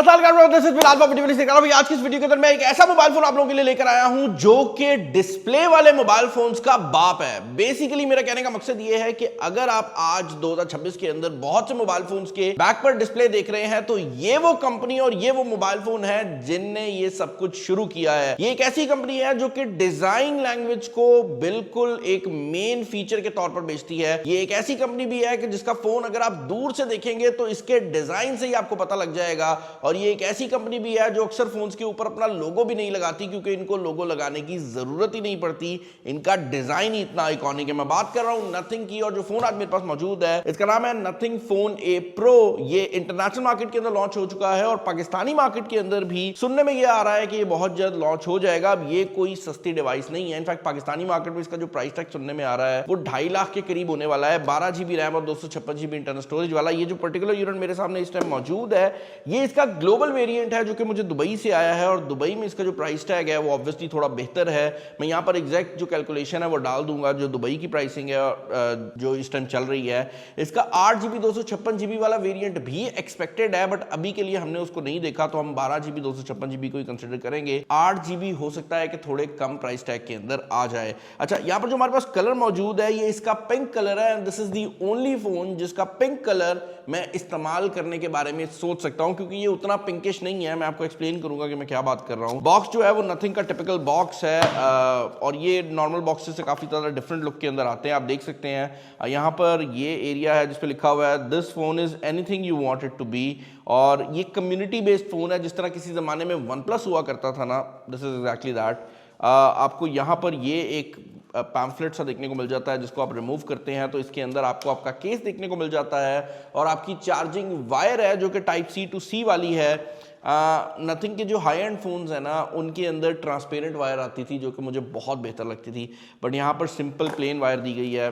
अस्सलाम वालेकुम, this is Bilal property वाली से कह रहा हूं। आज की इस वीडियो के अंदर मैं एक ऐसा मोबाइल फोन आप लोगों के लिए लेकर आया हूं जो कि डिस्प्ले वाले मोबाइल फोन्स का बाप है। बेसिकली मेरा कहने का मकसद ये है कि अगर आप आज 2026 के अंदर बहुत से मोबाइल फोन्स के बैक पर डिस्प्ले देख रहे हैं तो ये वो कंपनी और ये वो मोबाइल फोन है जिनने ये सब कुछ शुरू किया है। ये एक ऐसी कंपनी है जो कि डिजाइन लैंग्वेज को बिल्कुल एक मेन फीचर के तौर पर बेचती है। ये एक ऐसी कंपनी भी है कि जिसका फोन अगर आप दूर से देखेंगे तो इसके डिजाइन से ही आपको पता लग जाएगा। और ये एक ऐसी कंपनी भी है जो अक्सर फोन्स के ऊपर अपना लोगो भी नहीं लगाती क्योंकि इनको लोगो लगाने की जरूरत ही नहीं पड़ती, इनका डिजाइन ही इतना आइकॉनिक है। मैं बात कर रहा हूं नथिंग की और जो फोन आज मेरे पास मौजूद है इसका नाम है नथिंग फोन ए प्रो। ये इंटरनेशनल मार्केट के अंदर लॉन्च हो चुका है और पाकिस्तानी मार्केट के अंदर भी सुनने में ये आ रहा है कि ये बहुत जल्द लॉन्च हो जाएगा। अब ये कोई सस्ती डिवाइस नहीं है, इनफैक्ट पाकिस्तानी मार्केट में इसका जो प्राइस टैग सुनने में आ रहा है वो 2.5 लाख के करीब होने वाला है। 12 GB रैम और 256 GB इंटरनल स्टोरेज वाला ये जो पर्टिकुलर यूनिट मेरे सामने इस टाइम मौजूद है ये इसका ग्लोबल वेरिएंट है जो कि मुझे दुबई से आया है। और दुबई में इसका जो प्राइस टैग है वो ऑब्वियसली थोड़ा बेहतर है। मैं यहाँ पर एग्जैक्ट जो कैलकुलेशन है वो डाल दूंगा जो दुबई की प्राइसिंग है जो इस टाइम चल रही है। इसका 8 GB 256 GB वाला वेरिएंट भी एक्सपेक्टेड है बट अभी के लिए हमने उसको नहीं देखा तो हम 12 GB 256 GB को ही कंसिडर करेंगे। 8 GB हो सकता है कि थोड़े कम प्राइस टैग के अंदर आ जाए। अच्छा, यहाँ पर जो हमारे पास कलर मौजूद है ये इसका पिंक कलर है and this is the only phone जिसका पिंक कलर मैं इस्तेमाल करने के बारे में सोच सकता हूं क्योंकि ये उतना पिंकिश नहीं है। मैं आपको एक्सप्लेन करूंगा कि मैं क्या बात कर रहा हूं। बॉक्स जो है वो नथिंग का टिपिकल बॉक्स है और ये नॉर्मल बॉक्सेस से काफी ज्यादा डिफरेंट लुक के अंदर आते हैं। आप देख सकते हैं यहाँ पर ये एरिया है जिस पे लिखा हुआ है this phone is anything you want it to be. और ये कम्युनिटी बेस्ड फोन है जिस तरह किसी जमाने में वन प्लस हुआ करता था ना, दिस इज एग्जैक्टली दैट। आपको यहाँ पर ये एक पैम्फलेट सा देखने को मिल जाता है जिसको आप रिमूव करते हैं तो इसके अंदर आपको आपका केस देखने को मिल जाता है और आपकी चार्जिंग वायर है जो कि टाइप C to C वाली है। नथिंग के जो हाई एंड फोन्स है ना उनके अंदर ट्रांसपेरेंट वायर आती थी जो कि मुझे बहुत बेहतर लगती थी बट यहाँ पर सिंपल प्लेन वायर दी गई है।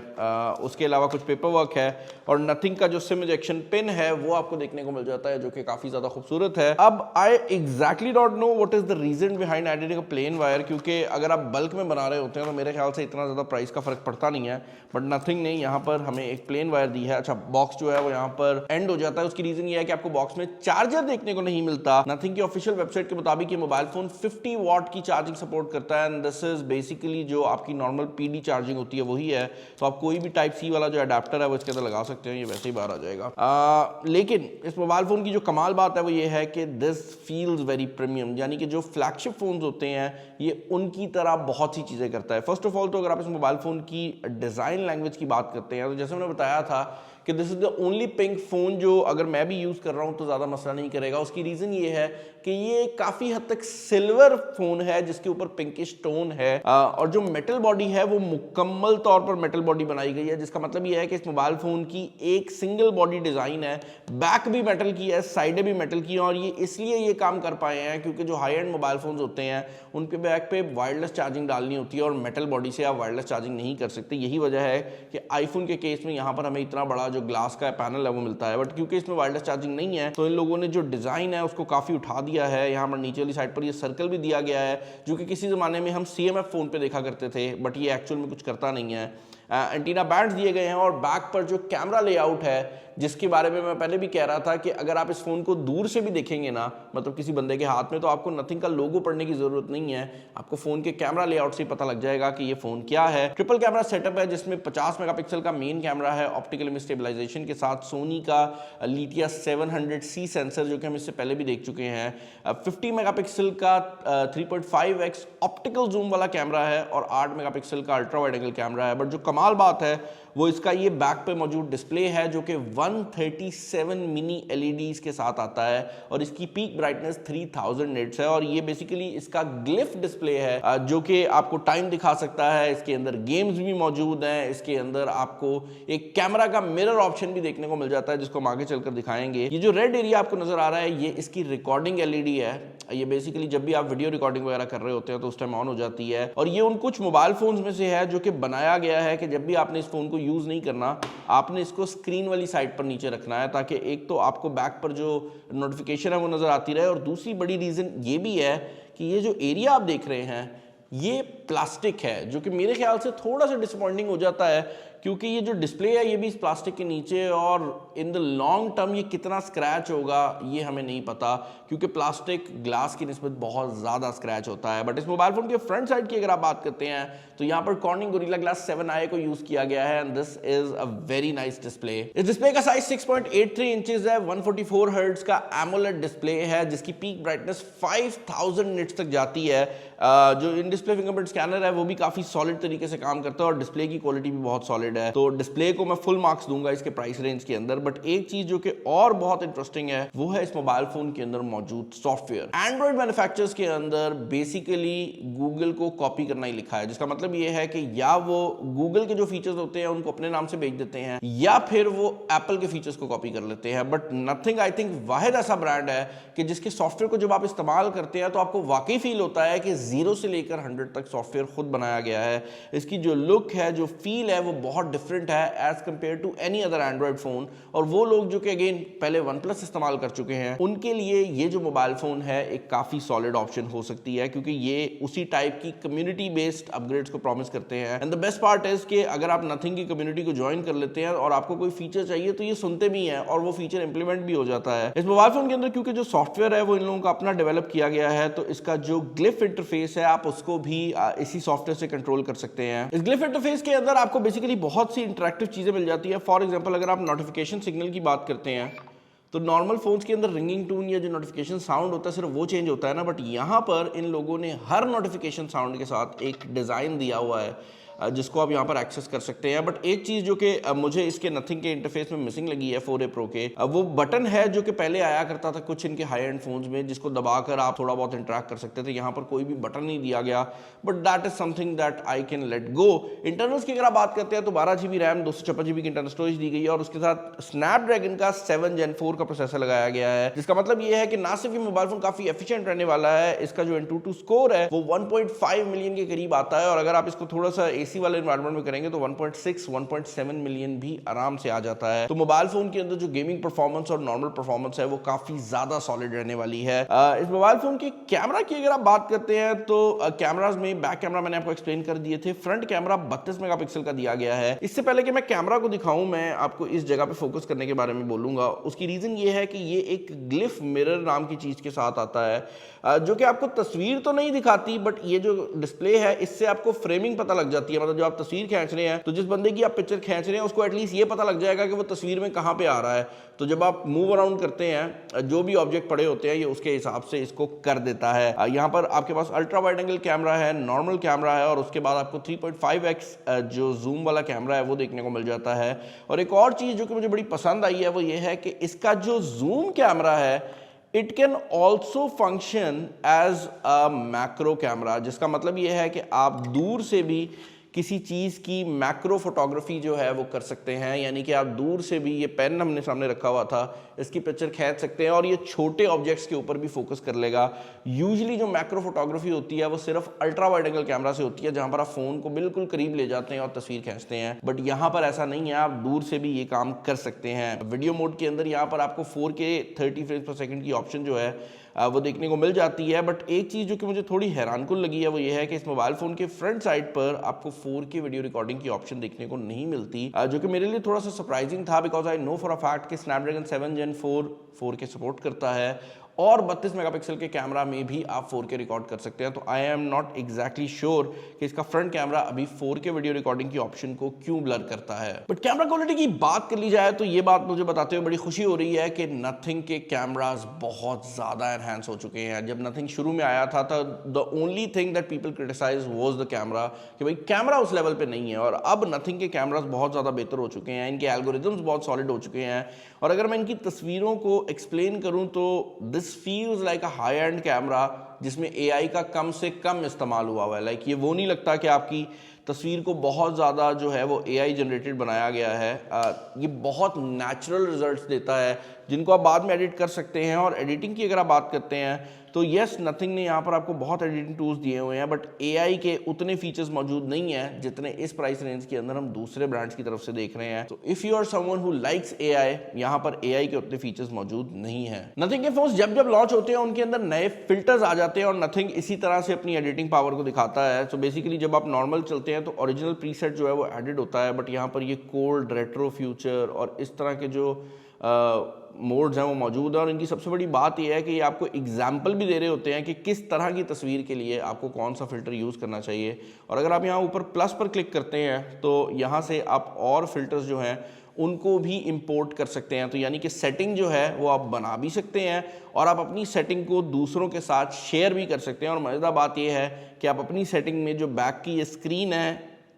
उसके अलावा कुछ पेपर वर्क है और नथिंग का जो सिम इजेक्शन पिन है वो आपको देखने को मिल जाता है जो कि काफी ज्यादा खूबसूरत है। अब I exactly don't know what is the reason behind adding a plain wire क्योंकि अगर आप बल्क में बना रहे होते हैं तो मेरे ख्याल से इतना ज्यादा प्राइस का फर्क पड़ता नहीं है बट नथिंग ने यहाँ पर हमें एक प्लेन वायर दी है। अच्छा, बॉक्स जो है वो यहाँ पर एंड हो जाता है। उसकी रीजन ये है कि आपको बॉक्स में चार्जर देखने को नहीं मिलता। नथिंग की ऑफिशियल वेबसाइट के मुताबिक ये मोबाइल फोन 50 वॉट की चार्जिंग सपोर्ट करता है एंड दिस इज बेसिकली जो आपकी नॉर्मल PD चार्जिंग होती है वही है। तो आप कोई भी टाइप C वाला जो अडेप्टर है वो इसके अंदर लगा सकते हैं, ये वैसे ही बाहर आ जाएगा। लेकिन इस मोबाइल फोन की जो कमाल बात है वो ये है कि दिस फील्स वेरी प्रीमियम, यानी कि जो फ्लैगशिप फोन्स होते हैं ये उनकी तरह बहुत सी चीजें करता है। फर्स्ट ऑफ ऑल तो अगर आप इस मोबाइल फोन की डिजाइन लैंग्वेज की बात करते हैं तो जैसे मैंने बताया था कि this is the only pink phone जो अगर मैं भी यूज कर रहा हूं तो ज्यादा मसला नहीं करेगा। उसकी रीजन ये है कि ये काफी हद तक सिल्वर फोन है जिसके ऊपर पिंकिश टोन है और जो मेटल बॉडी है वो मुकम्मल तौर पर मेटल बॉडी बनाई गई है जिसका मतलब ये है कि इस मोबाइल फोन की एक सिंगल बॉडी डिजाइन है। बैक भी मेटल की है, साइडें भी मेटल की है और ये इसलिए ये काम कर पाए हैं क्योंकि जो हाई एंड मोबाइल फोन्स होते हैं उनके बैक पे वायरलेस चार्जिंग डालनी होती है और मेटल बॉडी से आप वायरलेस चार्जिंग नहीं कर सकते। यही वजह है कि आईफोन के केस में यहाँ पर हमें इतना बड़ा जो ग्लास का पैनल है वो मिलता है बट क्योंकि इसमें वायरलेस चार्जिंग नहीं है तो इन लोगों ने जो डिजाइन है उसको काफी उठा दिया है। यहाँ पर नीचे वाली साइड पर ये सर्कल भी दिया गया है जो कि किसी जमाने में हम CMF फोन पे देखा करते थे बट ये एक्चुअल में कुछ करता नहीं है। एंटीना बैंड्स दिए गए हैं और बैक पर जो कैमरा लेआउट है जिसके बारे में मैं पहले भी कह रहा था कि अगर आप इस फोन को दूर से भी देखेंगे ना, मतलब किसी बंदे के हाथ में, तो आपको नथिंग का लोगो पढ़ने की जरूरत नहीं है। आपको फोन के कैमरा लेआउट से पता लग जाएगा कि ये फोन क्या है। ट्रिपल कैमरा सेटअप है जिसमें 50 मेगापिक्सल का मेन कैमरा है ऑप्टिकल इमेज स्टेबलाइजेशन के साथ सोनी का लिथिया 700C सेंसर जो कि हम इससे पहले भी देख चुके हैं। 50 मेगापिक्सल का 3.5x ऑप्टिकल जूम वाला कैमरा है और 8 मेगापिक्सल का अल्ट्रा वाइड एंगल कैमरा है। बट जो कमाल बात है वो इसका ये बैक पे मौजूद डिस्प्ले है जो कि 137 मिनी LEDs के साथ आता है और इसकी पीक ब्राइटनेस 3000 निट्स है और ये बेसिकली इसका ग्लिफ डिस्प्ले है जो कि आपको टाइम दिखा सकता है। इसके अंदर गेम्स भी मौजूद हैं, इसके अंदर आपको एक कैमरा का मिरर ऑप्शन भी देखने को मिल जाता है जिसको हम आगे चलकर दिखाएंगे। ये जो रेड एरिया आपको नजर आ रहा है ये इसकी रिकॉर्डिंग LED है। ये बेसिकली जब भी आप वीडियो रिकॉर्डिंग वगैरह कर रहे होते हैं तो उस टाइम ऑन हो जाती है और ये उन कुछ मोबाइल फोन्स में से है जो कि बनाया गया है कि जब भी आपने इस फोन को यूज नहीं करना आपने इसको स्क्रीन वाली साइड पर नीचे रखना है ताकि एक तो आपको बैक पर जो नोटिफिकेशन है वो नजर आती रहे और दूसरी बड़ी रीजन ये भी है कि ये जो एरिया आप देख रहे हैं ये प्लास्टिक है, जो कि मेरे ख्याल से थोड़ा सा डिसअपॉइंटिंग हो जाता है, क्योंकि ये जो डिस्प्ले है ये भी इस प्लास्टिक के नीचे, और इन द लॉन्ग टर्म ये कितना स्क्रैच होगा ये हमें नहीं पता, क्योंकि प्लास्टिक ग्लास की निस्बत बहुत ज़्यादा स्क्रैच होता है। बट इस मोबाइल फोन के फ्रंट साइड की अगर आप बात करते हैं तो यहाँ पर कॉर्निंग गोरिल्ला ग्लास 7i को यूज किया गया है, and this is a very nice display. इस डिस्प्ले का साइज 6.83 इंचेस है, 144 हर्ट्ज का एमोलेड डिस्प्ले है, जिसकी पीक ब्राइटनेस 5000 निट्स तक जाती है। जो इन डिस्प्ले फिंगरप्रिंट स्कैनर है वो भी काफी सॉलिड तरीके से काम करता है, और डिस्प्ले की क्वालिटी भी बहुत सॉलिड है। तो डिस्प्ले को मैं फुल मार्क्स दूंगा इसके प्राइस रेंज के अंदर। बट एक चीज जो कि और बहुत इंटरेस्टिंग है वो है इस मोबाइल फोन के अंदर मौजूद सॉफ्टवेयर। एंड्रॉइड मैन्युफैक्चरर्स के अंदर बेसिकली गूगल को कॉपी करना ही लिखा है, जिसका मतलब ये है कि या वो गूगल के जो फीचर्स होते हैं उनको अपने नाम से बेच देते हैं, या फिर वो एप्पल के फीचर्स को कॉपी कर लेते हैं। बट नथिंग आई थिंक वाहिद ऐसा ब्रांड है कि जिसके सॉफ्टवेयर को जब आप इस्तेमाल करते हैं तो आपको वाकई फील होता है कि 0 से लेकर 100 तक सॉफ्टवेयर खुद बनाया गया है। इसकी जो लुक है, जो फील है, वो बहुत डिफरेंट है as compare to any other Android phone. और वो लोग जो कि अगेन पहले OnePlus इस्तेमाल कर चुके हैं, उनके लिए ये जो मोबाइल फोन है एक काफी सॉलिड ऑप्शन हो सकती है, क्योंकि ये उसी टाइप की कम्युनिटी बेस्ड अपग्रेड्स को प्रॉमिस करते हैं। And the best part is कि अगर आप नथिंग की कम्युनिटी को ज्वाइन कर लेते हैं और आपको कोई फीचर चाहिए तो ये सुनते भी हैं और वो फीचर इंप्लीमेंट भी हो जाता है। इस मोबाइल फोन के अंदर क्योंकि जो सॉफ्टवेयर है वो इन लोगों का अपना डेवलप किया गया है, तो इसका जो ग्लिफ इंटरफेस है आप उसको भी इसी सॉफ्टवेयर से कंट्रोल कर सकते हैं। इस ग्लिफ इंटरफेस के अंदर आपको बेसिकली बहुत सी इंटरेक्टिव चीजें मिल जाती है। फॉर एग्जांपल अगर आप नोटिफिकेशन सिग्नल की बात करते हैं तो नॉर्मल फोन्स के अंदर रिंगिंग टून या जो नोटिफिकेशन साउंड होता है सिर्फ वो चेंज होता है ना, बट यहाँ पर इन लोगों ने हर नोटिफिकेशन साउंड के साथ एक डिज़ाइन दिया हुआ है जिसको आप यहाँ पर एक्सेस कर सकते हैं। बट एक चीज़ जो कि मुझे इसके नथिंग के इंटरफेस में मिसिंग लगी है 4A Pro के, वो बटन है जो कि पहले आया करता था कुछ इनके हाई एंड फोन्स में, जिसको दबाकर आप थोड़ा बहुत इंटरेक्ट कर सकते थे। यहाँ पर कोई भी बटन नहीं दिया गया, but that is something that I can let go. Internals की अगर आप बात करते हैं तो 12 GB रैम 256 GB की इंटरनल स्टोरेज दी गई है, और उसके साथ स्नैपड्रैगन का 7 Gen 4 का प्रोसेसर लगाया गया है, जिसका मतलब ये है कि ना सिर्फ ये मोबाइल फोन काफी एफिशिएंट रहने वाला है, इसका जो Antutu स्कोर है वो 1.5 मिलियन के करीब आता है, और अगर आप इसको थोड़ा सा एसी वाले एनवायरनमेंट में करेंगे तो 1.6-1.7 मिलियन भी आराम से आ जाता है। तो मोबाइल फोन के अंदर जो गेमिंग परफॉर्मेंस और नॉर्मल परफॉर्मेंस है वो काफी ज्यादा सॉलिड रहने वाली है। इस मोबाइल फोन के कैमरा की अगर आप बात करते हैं तो कैमरास में बैक कैमरा मैंने आपको एक्सप्लेन कर दिए थे, फ्रंट कैमरा 32 मेगापिक्सल का दिया गया है। इससे पहले कि मैं कैमरा को दिखाऊं, मैं आपको इस जगह पे फोकस करने के बारे में बोलूंगा। उसकी रीजन ये है कि ये एक ग्लिफ मिरर नाम की चीज के साथ आता है, जो कि आपको तस्वीर तो नहीं दिखाती, बट ये जो डिस्प्ले है इससे आपको फ्रेमिंग पता लग जाती है। मतलब जो आप तस्वीर खींच रहे हैं तो जिस बंदे की आप पिक्चर खींच रहे हैं उसको एटलीस्ट ये पता लग जाएगा कि वो तस्वीर में कहाँ पे आ रहा है। तो जब आप मूव अराउंड करते हैं, जो भी ऑब्जेक्ट पड़े होते हैं ये उसके हिसाब से इसको कर देता है। यहाँ पर आपके पास अल्ट्रा वाइड एंगल कैमरा है, नॉर्मल कैमरा है, और उसके बाद आपको 3.5x जो जूम वाला कैमरा है वो देखने को मिल जाता है। और एक और चीज़ जो कि मुझे बड़ी पसंद आई है वो ये है कि इसका जो जूम कैमरा है it can also function as a macro camera, जिसका मतलब ये है कि आप दूर से भी किसी चीज़ की मैक्रो फोटोग्राफी जो है वो कर सकते हैं। यानी कि आप दूर से भी, ये पेन हमने सामने रखा हुआ था, इसकी पिक्चर खींच सकते हैं और ये छोटे ऑब्जेक्ट्स के ऊपर भी फोकस कर लेगा। यूजुअली जो मैक्रो फोटोग्राफी होती है वो सिर्फ अल्ट्रा वाइड एंगल कैमरा से होती है, जहां पर आप फोन को बिल्कुल करीब ले जाते हैं और तस्वीर खींचते हैं। बट यहाँ पर ऐसा नहीं है, आप दूर से भी ये काम कर सकते हैं। वीडियो मोड के अंदर यहाँ पर आपको 4K 30 फ्रेम्स पर सेकंड की ऑप्शन जो है वो देखने को मिल जाती है। बट एक चीज़ जो कि मुझे थोड़ी हैरानकुन लगी है वो ये है कि इस मोबाइल फोन के फ्रंट साइड पर आपको 4K वीडियो रिकॉर्डिंग की ऑप्शन देखने को नहीं मिलती, जो कि मेरे लिए थोड़ा सा सरप्राइजिंग था, because I know for a fact कि स्नैपड्रैगन 7 Gen 4 4K सपोर्ट करता है, और 32 मेगापिक्सल के कैमरा में भी आप 4K रिकॉर्ड कर सकते हैं। तो I am not exactly sure कि इसका फ्रंट कैमरा अभी 4K वीडियो रिकॉर्डिंग की ऑप्शन को क्यों ब्लर करता है। बट कैमरा क्वालिटी की बात कर ली जाए तो ये बात मुझे बताते हुए बड़ी खुशी हो रही है कि नथिंग के कैमरास बहुत ज़्यादा एनहांस हो चुके हैं। जब नथिंग शुरू में आया था तो the only thing that people criticize was the camera, कि भाई कैमरा उस लेवल पे नहीं है, और अब नथिंग के कैमरास बहुत ज़्यादा बेहतर हो चुके हैं, इनके एल्गोरिथम्स बहुत सॉलिड हो चुके हैं। और अगर मैं इनकी तस्वीरों को एक्सप्लेन करूँ तो this feels like high and camera जिसमें AI का कम से कम इस्तेमाल हुआ है। लाइक ये वो नहीं लगता कि आपकी तस्वीर को बहुत ज़्यादा जो है वो AI जनरेटेड बनाया गया है। ये बहुत नेचुरल रिजल्ट्स देता है जिनको आप बाद में एडिट कर सकते हैं। और एडिटिंग की अगर आप बात करते हैं तो यस, नथिंग ने यहाँ पर आपको बहुत एडिटिंग टूल्स दिए हुए हैं, बट AI के उतने फीचर्स मौजूद नहीं है जितने इस प्राइस रेंज के अंदर हम दूसरे ब्रांड्स की तरफ से देख रहे हैं। तो if you are someone who likes AI, यहाँ पर AI के उतने फीचर्स मौजूद नहीं है। नथिंग के फोन्स जब जब लॉन्च होते हैं उनके अंदर नए फिल्टर्स आ जाते जाते हैं और नथिंग इसी तरह से अपनी एडिटिंग पावर को दिखाता है। तो बेसिकली जब आप नॉर्मल चलते हैं तो ओरिजिनल प्रीसेट जो है वो एडिट होता है, बट यहाँ पर ये कोल्ड, रेट्रो, फ्यूचर और इस तरह के जो मोड्स हैं वो मौजूद है। और इनकी सबसे बड़ी बात यह है कि ये आपको एग्जाम्पल भी दे रहे होते हैं कि किस तरह की तस्वीर के लिए आपको कौन सा फ़िल्टर यूज़ करना चाहिए। और अगर आप यहाँ ऊपर प्लस पर क्लिक करते हैं तो यहाँ से आप और फिल्टर्स जो हैं उनको भी इंपोर्ट कर सकते हैं। तो यानी कि सेटिंग जो है वो आप बना भी सकते हैं और आप अपनी सेटिंग को दूसरों के साथ शेयर भी कर सकते हैं। और मज़ेदार बात यह है कि आप अपनी सेटिंग में जो बैक की ये स्क्रीन है,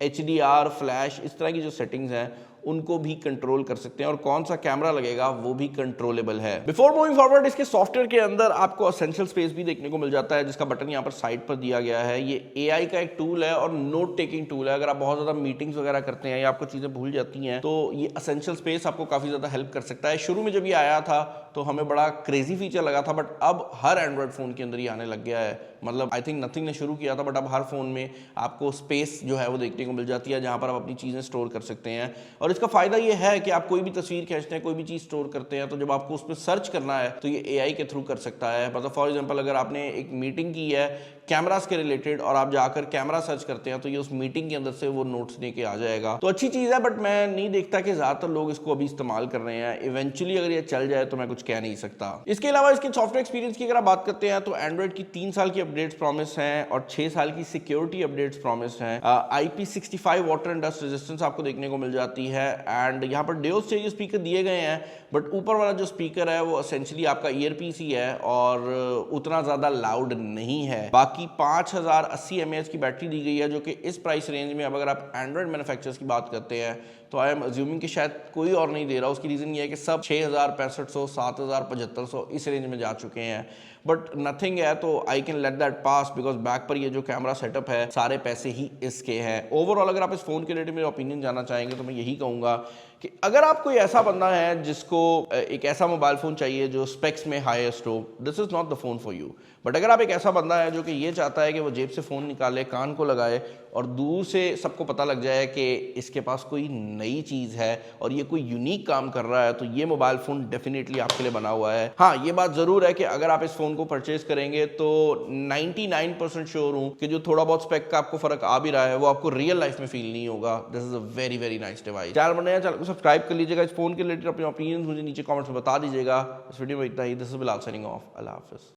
HDR, फ्लैश, इस तरह की जो सेटिंग्स हैं उनको भी कंट्रोल कर सकते हैं और कौन सा कैमरा लगेगा वो भी कंट्रोलेबल है। बिफोर मूविंग फॉरवर्ड, इसके सॉफ्टवेयर के अंदर आपको एसेंशियल स्पेस भी देखने को मिल जाता है, जिसका बटन यहाँ पर साइड पर दिया गया है। ये AI का एक टूल है और नोट टेकिंग टूल है। अगर आप बहुत ज़्यादा मीटिंग्स वगैरह करते हैं या आपको चीज़ें भूल जाती हैं तो ये एसेंशियल स्पेस आपको काफ़ी ज़्यादा हेल्प कर सकता है। शुरू में जब ये आया था तो हमें बड़ा क्रेजी फीचर लगा था, बट अब हर एंड्रॉयड फ़ोन के अंदर ये आने लग गया है। मतलब आई थिंक नथिंग ने शुरू किया था, बट अब हर फ़ोन में आपको स्पेस जो है वो देखने को मिल जाती है, जहाँ पर आप अपनी चीज़ें स्टोर कर सकते हैं। और इसका फ़ायदा ये है कि आप कोई भी तस्वीर खींचते हैं, कोई भी चीज़ स्टोर करते हैं, तो जब आपको उस पर सर्च करना है तो ये AI के थ्रू कर सकता है। मतलब फॉर एग्जांपल अगर आपने एक मीटिंग की है कैमरास के रिलेटेड और आप जाकर कैमरा सर्च करते हैं तो ये उस मीटिंग के अंदर से वो नोट्स लेके आ जाएगा। तो अच्छी चीज़ है, बट मैं नहीं देखता कि ज़्यादातर लोग इसको अभी इस्तेमाल कर रहे हैं। इवेंचुअली अगर ये चल जाए तो मैं कुछ कह नहीं सकता। इसके अलावा इसके सॉफ्टवेयर एक्सपीरियंस की अगर आप बात करते हैं तो एंड्रॉइड की 3 साल की अपडेट्स प्रॉमिस हैं और 6 साल की सिक्योरिटी अपडेट्स प्रॉमिस हैं। IP65 water and dust resistance आपको देखने को मिल जाती है एंड यहाँ पर डुअल स्टेज स्पीकर दिए गए हैं, बट ऊपर वाला जो स्पीकर है वो एसेंशियली आपका ईयरपीस ही है और उतना ज़्यादा लाउड नहीं है। बाकी 5080 mAh की बैटरी दी गई है, जो कि इस प्राइस रेंज में अब अगर आप एंड्रॉइड मैन्युफैक्चरर्स की बात करते हैं तो आई एम अज्यूमिंग कि शायद कोई और नहीं दे रहा। उसकी रीज़न ये है कि सब 6000, 6500, 7000, 7500 इस रेंज में जा चुके हैं, बट नथिंग है तो I can let that pass because back पर ये जो कैमरा सेटअप है सारे पैसे ही इसके हैं। ओवरऑल अगर आप इस फ़ोन के रिलेटेड मेरा ओपिनियन जानना चाहेंगे तो मैं यही कहूँगा कि अगर आप कोई ऐसा बंदा है जिसको एक ऐसा मोबाइल फ़ोन चाहिए जो स्पेक्स में हाईएस्ट हो, this is not the phone for you. But अगर आप एक ऐसा बंदा है जो कि ये चाहता है कि वो जेब से फ़ोन निकाले, कान को लगाए और दूर से सबको पता लग जाए कि इसके पास कोई नई चीज़ है और ये कोई यूनिक काम कर रहा है, तो ये मोबाइल फ़ोन डेफिनेटली आपके लिए बना हुआ है। हाँ, ये बात ज़रूर है कि अगर आप इस फ़ोन को परचेज करेंगे तो 99% श्योर हूँ कि जो थोड़ा बहुत स्पेक का आपको फ़र्क आ भी रहा है वो आपको रियल लाइफ में फील नहीं होगा। This is a very very nice device. Channel बनाया, चैनल को सब्सक्राइब कर लीजिएगा। इस फ़ोन के रिलेटेड अपने ओपिनियन मुझे नीचे कमेंट्स में बता दीजिएगा। इस वीडियो में इतना ही। This is Bilal signing off. अल्लाह हाफिज़।